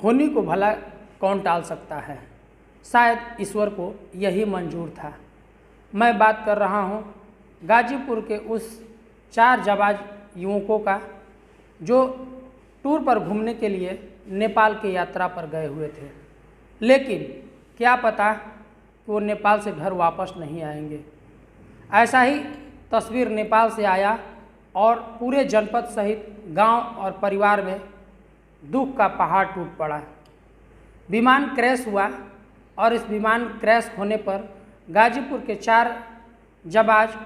होनी को भला कौन टाल सकता है। शायद ईश्वर को यही मंजूर था। मैं बात कर रहा हूँ गाजीपुर के उस 4 जाबाज युवकों का जो टूर पर घूमने के लिए नेपाल की यात्रा पर गए हुए थे, लेकिन क्या पता कि वो नेपाल से घर वापस नहीं आएंगे। ऐसा ही तस्वीर नेपाल से आया और पूरे जनपद सहित गांव और परिवार में दुख का पहाड़ टूट पड़ा। विमान क्रैश हुआ और इस विमान क्रैश होने पर गाजीपुर के 4 जाबाज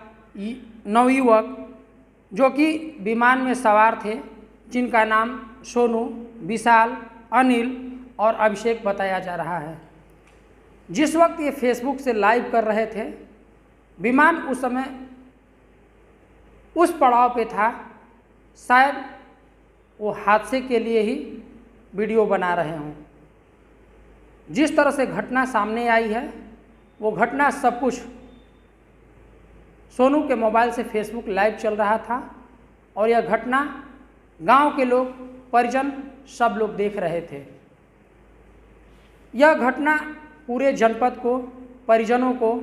नवयुवक जो कि विमान में सवार थे, जिनका नाम सोनू, विशाल, अनिल और अभिषेक बताया जा रहा है। जिस वक्त ये फेसबुक से लाइव कर रहे थे, विमान उस समय उस पड़ाव पे था, शायद वो हादसे के लिए ही वीडियो बना रहे हों। जिस तरह से घटना सामने आई है, वो घटना सब कुछ सोनू के मोबाइल से फेसबुक लाइव चल रहा था और यह घटना गांव के लोग, परिजन सब लोग देख रहे थे। यह घटना पूरे जनपद को, परिजनों को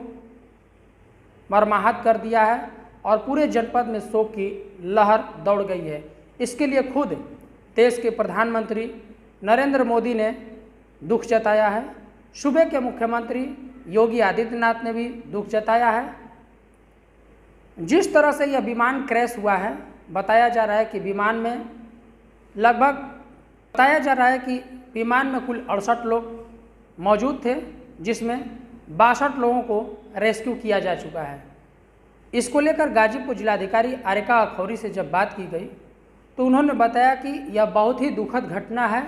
मर्माहत कर दिया है और पूरे जनपद में शोक की लहर दौड़ गई है। इसके लिए खुद देश के प्रधानमंत्री नरेंद्र मोदी ने दुख जताया है। सूबे के मुख्यमंत्री योगी आदित्यनाथ ने भी दुख जताया है। जिस तरह से यह विमान क्रैश हुआ है, बताया जा रहा है कि विमान में कुल 68 लोग मौजूद थे, जिसमें 62 लोगों को रेस्क्यू किया जा चुका है। इसको लेकर गाजीपुर जिलाधिकारी आरिका अखौरी से जब बात की गई तो उन्होंने बताया कि यह बहुत ही दुखद घटना है,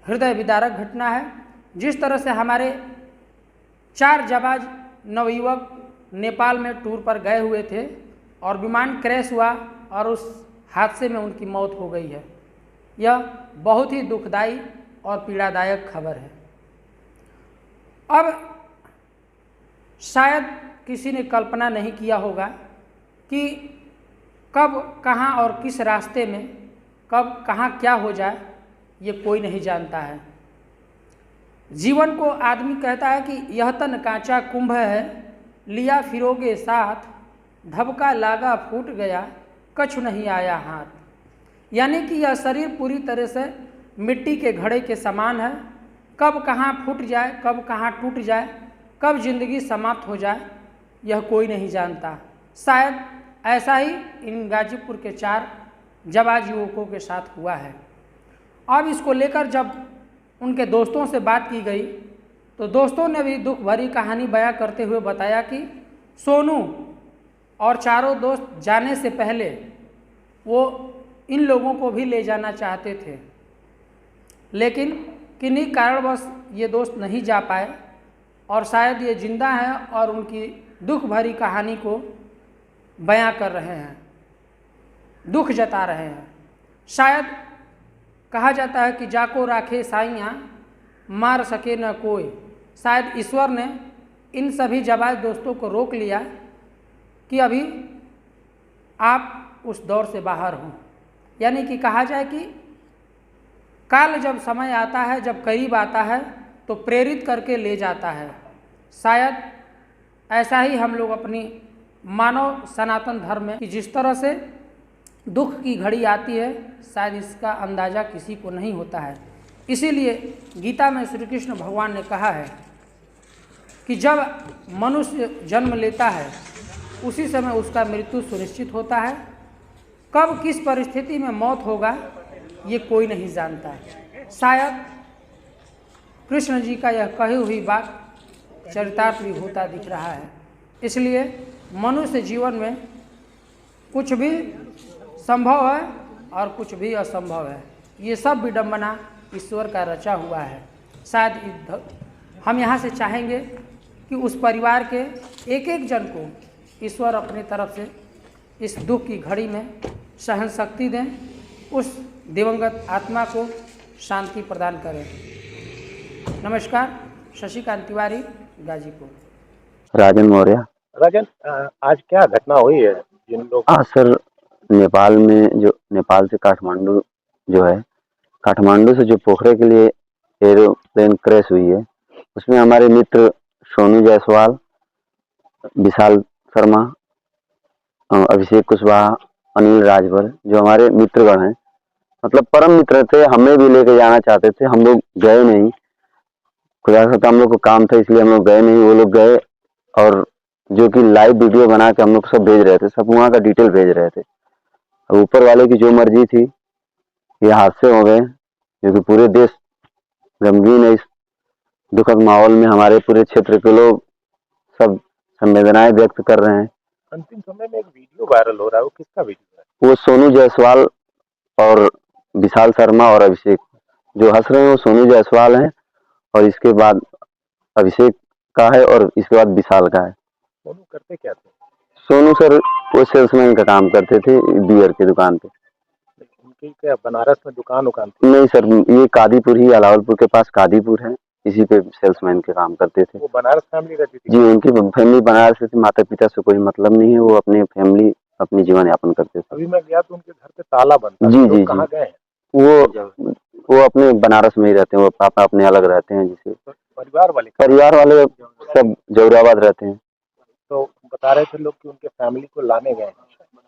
हृदय विदारक घटना है। जिस तरह से हमारे 4 जाबाज नवयुवक नेपाल में टूर पर गए हुए थे और विमान क्रैश हुआ और उस हादसे में उनकी मौत हो गई है, यह बहुत ही दुखदाई और पीड़ादायक खबर है। अब शायद किसी ने कल्पना नहीं किया होगा कि कब, कहाँ और किस रास्ते में कब कहाँ क्या हो जाए, ये कोई नहीं जानता है। जीवन को आदमी कहता है कि यह तन कांचा कुंभ है, लिया फिरोगे साथ, धबका लागा फूट गया, कछु नहीं आया हाथ। यानी कि यह शरीर पूरी तरह से मिट्टी के घड़े के समान है। कब कहाँ फूट जाए, कब कहाँ टूट जाए, कब जिंदगी समाप्त हो जाए, यह कोई नहीं जानता। शायद ऐसा ही इन गाजीपुर के 4 जाबाज युवकों के साथ हुआ है। अब इसको लेकर जब उनके दोस्तों से बात की गई तो दोस्तों ने भी दुख भरी कहानी बयां करते हुए बताया कि सोनू और चारों दोस्त जाने से पहले वो इन लोगों को भी ले जाना चाहते थे, लेकिन किन्हीं कारणवश ये दोस्त नहीं जा पाए और शायद ये जिंदा हैं और उनकी दुख भरी कहानी को बयां कर रहे हैं, दुख जता रहे हैं। शायद कहा जाता है कि जाको राखे साइयाँ, मार सके न कोई। शायद ईश्वर ने इन सभी जाबाज दोस्तों को रोक लिया कि अभी आप उस दौर से बाहर हों। यानी कि कहा जाए कि काल जब समय आता है, जब करीब आता है तो प्रेरित करके ले जाता है। शायद ऐसा ही हम लोग अपनी मानव सनातन धर्म में कि जिस तरह से दुख की घड़ी आती है, शायद इसका अंदाज़ा किसी को नहीं होता है। इसीलिए गीता में श्री कृष्ण भगवान ने कहा है कि जब मनुष्य जन्म लेता है उसी समय उसका मृत्यु सुनिश्चित होता है। कब किस परिस्थिति में मौत होगा ये कोई नहीं जानता है। शायद कृष्ण जी का यह कही हुई बात चरितार्थ भी होता दिख रहा है। इसलिए मनुष्य जीवन में कुछ भी संभव है और कुछ भी असंभव है। ये सब विडंबना ईश्वर का रचा हुआ है। शायद हम यहाँ से चाहेंगे कि उस परिवार के एक एक जन को ईश्वर अपनी तरफ से इस दुख की घड़ी में सहन शक्ति दें, उस दिवंगत आत्मा को शांति प्रदान करें। नमस्कार, शशिकांत तिवारी, गाजीपुर। राजन मौर्य। राजन, आज क्या घटना हुई है जिन लोग? हाँ सर, नेपाल में जो नेपाल से काठमांडू जो है, काठमांडू से जो पोखरे के लिए एरोप्लेन क्रैश हुई है, उसमें हमारे मित्र सोनू जायसवाल, विशाल शर्मा, अभिषेक कुशवाहा, अनिल राजभर, जो हमारे मित्रगण हैं, मतलब परम मित्र थे, हमें भी लेके जाना चाहते थे, हम लोग गए नहीं। खुदा से हम लोग को काम था इसलिए हम लोग गए नहीं, वो लोग गए और जो कि लाइव वीडियो बना के हम लोग सब भेज रहे थे, सब वहाँ का डिटेल भेज रहे थे। अब ऊपर वाले की जो मर्जी थी, ये हादसे हो गए, क्योंकि पूरे देश गमगीन है इस दुखद माहौल में। हमारे पूरे क्षेत्र के लोग सब संवेदनाएं व्यक्त कर रहे हैं। अंतिम समय में एक वीडियो वायरल हो रहा है, वो किसका वीडियो है? वो सोनू जायसवाल और विशाल शर्मा और अभिषेक जो हंस रहे हैं, वो सोनू जायसवाल हैं, और इसके बाद अभिषेक का है, और इसके बाद विशाल का है। सोनू करते क्या थे? सोनू सर वो सेल्समैन का काम करते थे बियर की दुकान पे। उनकी क्या बनारस में दुकान थी? नहीं सर, ये कादीपुर ही, अलावलपुर के पास कादीपुर है, इसी पे सेल्समैन के काम करते थे। वो बनारस फैमिली रहती थी? जी, उनकी फैमिली बनारस से थी, माता पिता से कोई मतलब नहीं है, वो अपने फैमिली अपनी जीवन यापन करते थे। अभी मैं गया तो उनके घर पे ताला बंद था। जी जी कहाँ गए हैं? वो अपने बनारस में ही रहते हैं, वो पापा अपने अलग रहते हैं। जिसे परिवार वाले सब जौराबाद रहते हैं। तो बता रहे थे लोग कि उनके फैमिली को लाने गए हैं।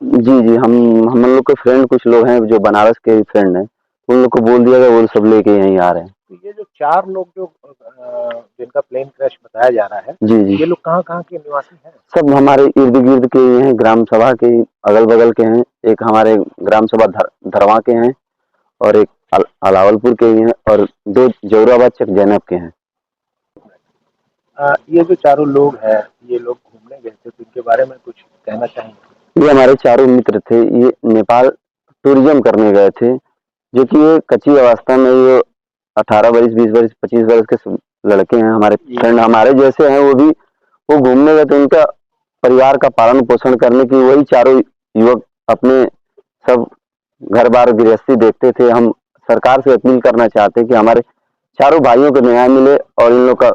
जी जी, हम लोग के फ्रेंड कुछ लोग हैं जो बनारस के फ्रेंड हैं, उन लोग को बोल दिया गया, वो सब लेके यहीं आ रहे हैं। तो ये जो 4 लोग जो जिनका प्लेन क्रैश बताया जा रहा है, जी जी, ये लोग कहाँ के निवासी हैं? सब हमारे इर्द गिर्द के ही हैं, ग्राम सभा के अगल बगल के हैं। एक हमारे ग्राम सभा धरवा के हैं, और एक अलावलपुर के ही हैं, और 2 जौराबाद चक जैनब के हैं। ये जो चारों लोग हैं, ये लोग घूमने गए थे, तो इनके बारे में कुछ कहना चाहेंगे? ये हमारे चारों मित्र थे, ये नेपाल टूरिज्म करने गए थे, जो कि ये कच्ची अवस्था में, ये 18 वर्ष 20 वर्ष 25 वर्ष के लड़के हैं, हमारे फ्रेंड हमारे जैसे हैं। वो घूमने गए थे, उनका परिवार का पालन पोषण करने की वही चारों युवक अपने सब घर बार गृहस्थी देखते थे। हम सरकार से अपील करना चाहते कि हमारे चारों भाइयों को न्याय मिले, और इन लोग का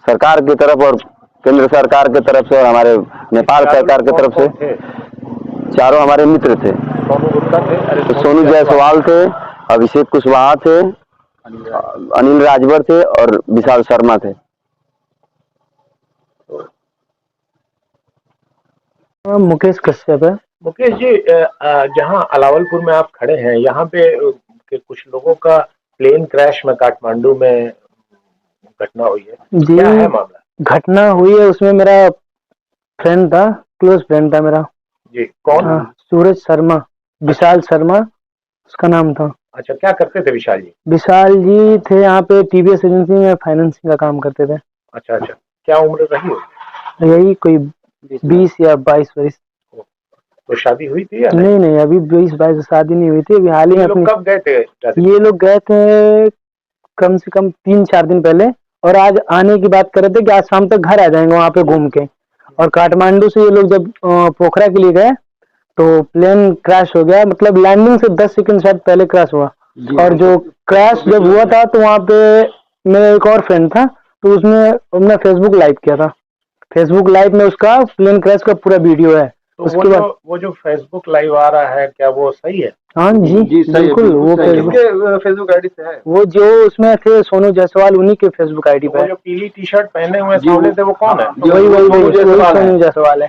सरकार की तरफ और केंद्र सरकार की तरफ से और हमारे नेपाल सरकार की तरफ से। चारों हमारे मित्र थे। सोनू जायसवाल थे, अभिषेक कुशवाहा थे, अनिल राजभर थे, और विशाल शर्मा थे। मुकेश कश्यप है। मुकेश जी, जहाँ अलावलपुर में आप खड़े हैं, यहाँ पे कुछ लोगों का प्लेन क्रैश में काठमांडू में घटना हुई है। जी, क्या है मामला? घटना हुई है, उसमें मेरा फ्रेंड था, क्लोज फ्रेंड था मेरा। जी, कौन? सूरज शर्मा, विशाल शर्मा उसका नाम था। अच्छा, क्या करते थे विशाल जी? विशाल जी थे यहाँ पे टीवीएस एजेंसी में फाइनेंसिंग का काम करते थे। अच्छा, क्या उम्र रही होगी? यही कोई 20 या 22 वर्ष। तो शादी हुई थी या नहीं, अभी 20-22 शादी नहीं हुई थी, अभी हाल ही में। कब गए थे? ये लोग गए थे कम से कम 3-4 दिन पहले, और आज आने की बात कर रहे थे कि आज शाम तक घर आ जाएंगे वहाँ पे घूम के। और काठमांडू से ये लोग जब पोखरा के लिए गए तो प्लेन क्रैश हो गया, मतलब लैंडिंग से 10 सेकंड शायद पहले क्रैश हुआ। और जो क्रैश जब हुआ था तो वहाँ पे मेरा एक और फ्रेंड था, तो उसने फेसबुक लाइव किया था। फेसबुक लाइव में उसका प्लेन क्रैश का पूरा वीडियो है। तो उसके बाद वो जो फेसबुक लाइव आ रहा है, क्या वो सही है? हाँ जी बिल्कुल, वो फेसबुक आईडी से है। वो जो उसमें थे सोनू जायसवाल, उन्हीं के फेसबुक आईडी पे। जो पीली टी शर्ट पहने हुए सामने थे, वो कौन है? वही सोनू जायसवाल है।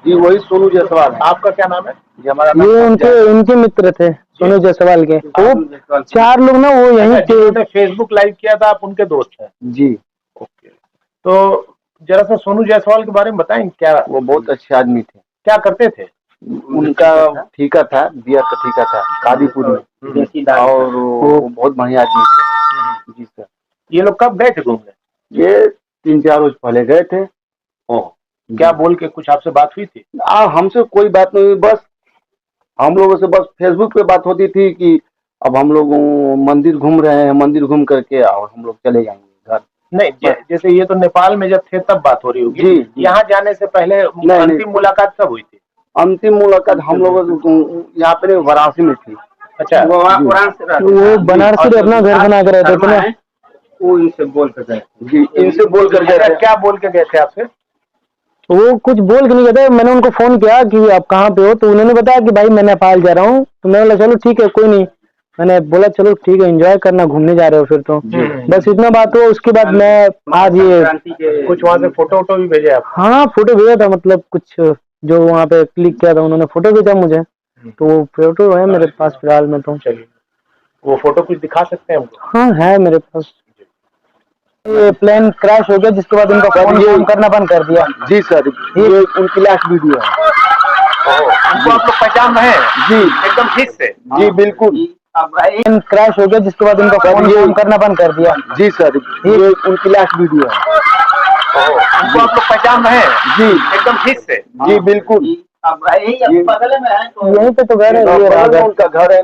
जी, वही सोनू जायसवाल है। आपका क्या नाम है? ये उनके मित्र थे सोनू जायसवाल के। वो 4 लोग ना, वो यहीं थे। फेसबुक लाइव किया था, आप उनके दोस्त हैं? जी। ओके, तो जरा सा सोनू जायसवाल के बारे में बताएं। क्या वो बहुत अच्छे आदमी थे। क्या करते थे? उनका ठेका था, बियर का ठेका था कादीपुर में, और वो बहुत बढ़िया आदमी थे। जी सर। ये लोग कब गए थे घूमने? ये 3-4 रोज पहले गए थे। क्या बोल के कुछ आपसे बात हुई थी? हमसे कोई बात नहीं हुई, बस हम लोगों से बस फेसबुक पे बात होती थी कि अब हम लोग मंदिर घूम रहे हैं, मंदिर घूम करके और हम लोग चले जाएंगे घर। नहीं, जैसे ये तो नेपाल में जब थे तब बात हो रही होगी। जी, यहाँ जाने से पहले अंतिम मुलाकात कब हुई थी? अंतिम मुलाकात हम लोग यहाँ पे वाराणसी में थी। अच्छा, वो बनारस से अपना घर बना कर रहते थे ना। वो इनसे बोल कर गए। जी, इनसे बोल कर गए। क्या बोल के गए थे आपसे? वो कुछ बोल के नहीं गए थे। मैंने उनको फोन किया कि आप कहाँ पे हो, तो उन्होंने बताया कि भाई मैं नेपाल जा रहा हूँ। तो मैंने बोला चलो ठीक है, कोई नहीं। मैंने बोला चलो ठीक है, एंजॉय करना, घूमने जा रहे हो फिर तो बस इतना बात हुआ। उसके बाद मैं आज ये कुछ वहाँ से फोटो वोटो भी भेजे आप? हाँ फोटो भेजा था, मतलब कुछ जो वहाँ पे क्लिक किया था उन्होंने फोटो भेजा मुझे, तो वो फोटो है मेरे पास फिलहाल में। तो चलिए, वो फोटो कुछ दिखा सकते हैं हमको? हाँ है मेरे पास। ये प्लेन क्रैश हो गया जिसके बाद उनका फोन काम करना बंद कर दिया। जी सर, ये उनकी लास्ट वीडियो है। उनको आप लोग पहचान रहे हैं? जी एकदम ठीक से? जी बिल्कुल। प्लेन क्रैश हो गया जिसके बाद उनका फोन काम करना बंद कर दिया। जी सर, ये उनकी लास्ट वीडियो है। उनको आप लोग पहचान रहे हैं? जी एकदम ठीक से? जी बिल्कुल। यहीं पे तो घर है, ये उनका घर है।